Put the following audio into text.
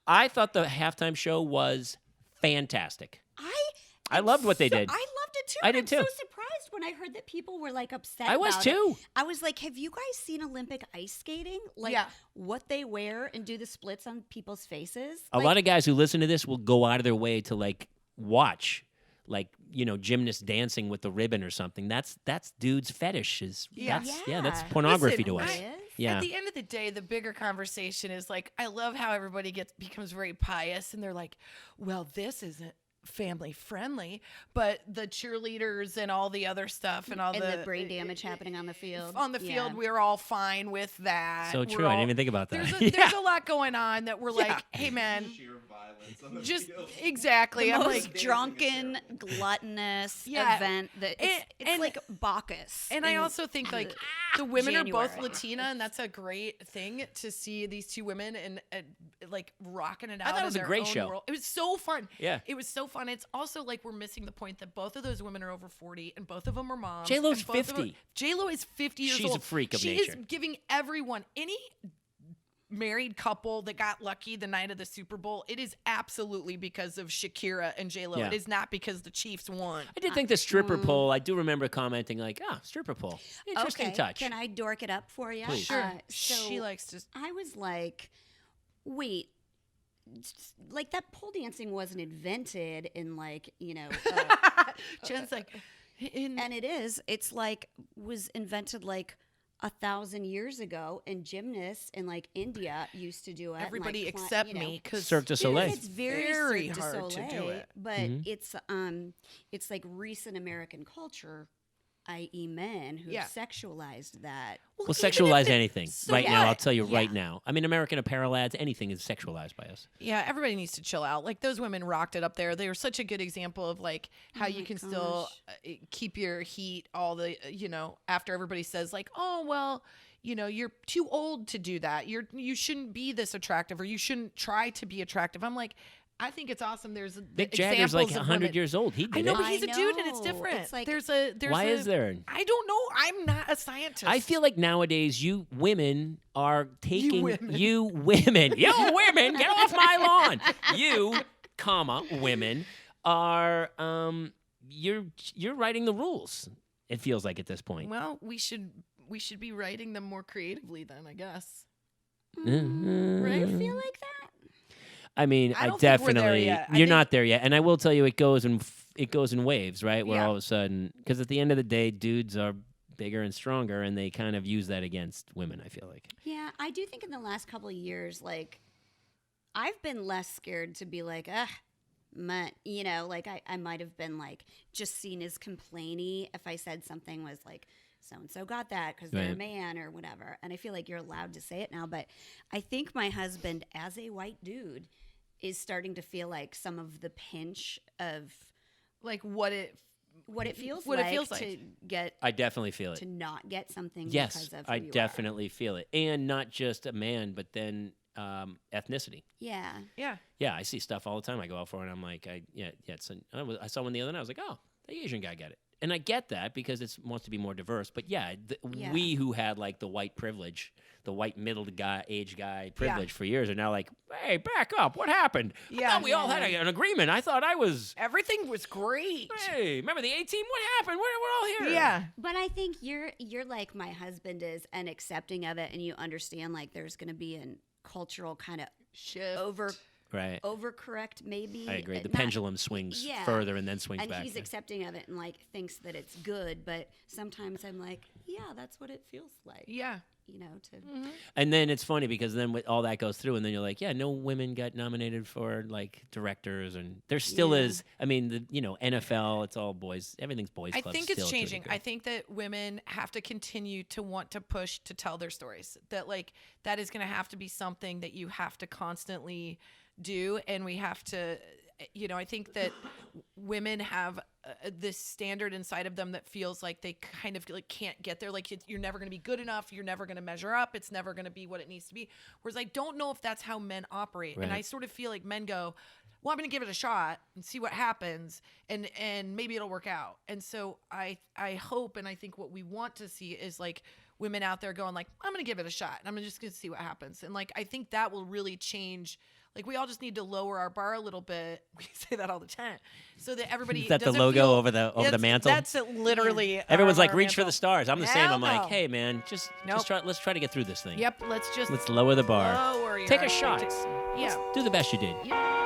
I thought the halftime show was fantastic. I loved what they did. I loved it too. I did too. I'm so surprised when I heard that people were like upset. I was about too. It. I was like, have you guys seen Olympic ice skating? Like what they wear and do the splits on people's faces? A lot of guys who listen to this will go out of their way to like watch, like, you know, gymnasts dancing with the ribbon or something. That's dudes' fetishes. That's pornography to us. At the end of the day, the bigger conversation is like, I love how everybody becomes very pious and they're like, well, this isn't family friendly, but the cheerleaders and all the other stuff and the brain damage happening on the field. We're all fine with that. So true. I didn't even think about that. There's a lot going on that we're like, hey man, sheer violence on the just field. exactly. The I'm most like drunken, gluttonous event that it's like Bacchus. And I also think like the women January. are both Latina, and that's a great thing to see these two women and like rocking it out. I thought it was a great show. World. It was so fun. Yeah, it was so fun. It's also like we're missing the point that both of those women are over 40 and both of them are moms. J-Lo's 50. J-Lo is 50 years old. She's a freak of nature. She is giving everyone, any married couple that got lucky the night of the Super Bowl, it is absolutely because of Shakira and J-Lo. Yeah. It is not because the Chiefs won. I did think the stripper pole, I do remember commenting like, stripper pole. Interesting touch. Can I dork it up for you? Please. Sure. So she likes to. I was like, wait. Like that pole dancing wasn't invented in like, you know. Jen's like. And it is. It's like was invented like 1,000 years ago, and gymnasts in like India used to do it. Everybody and, like, except me, because Cirque du Soleil. It's very hard to do it. But it's like recent American culture, i.e. men who have sexualized that. We'll sexualize anything now. I'll tell you right now. I mean, American Apparel ads, anything is sexualized by us. Yeah, everybody needs to chill out. Like those women rocked it up there. They were such a good example of like how you can still keep your heat all the, after everybody says like, oh, well, you're too old to do that. You shouldn't be this attractive, or you shouldn't try to be attractive. I'm like, I think it's awesome. There's Mick Jagger's like 100 years old. He did I know, it. but he's a dude and it's different. It's like, why is there? I don't know. I'm not a scientist. I feel like nowadays you women are taking you women, get off my lawn. You, women are you're writing the rules. It feels like at this point. Well, we should be writing them more creatively then, I guess. Right? I feel like that. I mean, I don't think definitely. we're there yet. You're not there yet, and I will tell you, it goes in waves, right? Where all of a sudden, because at the end of the day, dudes are bigger and stronger, and they kind of use that against women. I feel like. Yeah, I do think in the last couple of years, like, I've been less scared to be like, like I might have been like just seen as complainy if I said something was like, so-and-so got that because they're a man or whatever. And I feel like you're allowed to say it now. But I think my husband, as a white dude, is starting to feel like some of the pinch of like what it feels like to get. I definitely feel it. To not get something because of who I you definitely feel it. And not just a man, but then ethnicity. Yeah. Yeah. Yeah, I see stuff all the time. I go out for it, and I'm like, I saw one the other night. I was like, oh, the Asian guy got it. And I get that because it wants to be more diverse. But we who had like the white privilege, the white age guy privilege for years are now like, hey, back up. What happened? I thought we all had an agreement. I thought everything was great. Hey, remember the A-team? What happened? We're all here. Yeah. But I think you're like my husband is, and accepting of it, and you understand like there's going to be a cultural kind of shift overcorrect maybe. I agree. The pendulum swings further and then swings back. And he's accepting of it and like thinks that it's good, but sometimes I'm like, yeah, that's what it feels like. Yeah. And then it's funny because then all that goes through and then you're like, yeah, no women got nominated for like directors, and there still is. I mean, the NFL, it's all boys. Everything's boys clubs. I think it's changing. I think that women have to continue to want to push to tell their stories. That like that is going to have to be something that you have to constantly do, and we have to I think that women have this standard inside of them that feels like they kind of like can't get there. Like you're never going to be good enough. You're never going to measure up. It's never going to be what it needs to be. Whereas I don't know if that's how men operate. Right. And I sort of feel like men go, well, I'm going to give it a shot and see what happens, and maybe it'll work out. And so I hope, and I think what we want to see is like women out there going like, I'm going to give it a shot, and I'm just going to see what happens. And like I think that will really change Like we all just need to lower our bar a little bit. We say that all the time, so that everybody Is that the doesn't logo feel- over the mantle? That's literally. Everyone's our like, reach for mantle. the stars. I'm the same. Hell I'm like, no. hey man, Nope. let's try to get through this thing. Yep. Let's Let's lower the bar. lower your Take a shot. expectations. Yeah. Do the best you did. Yep.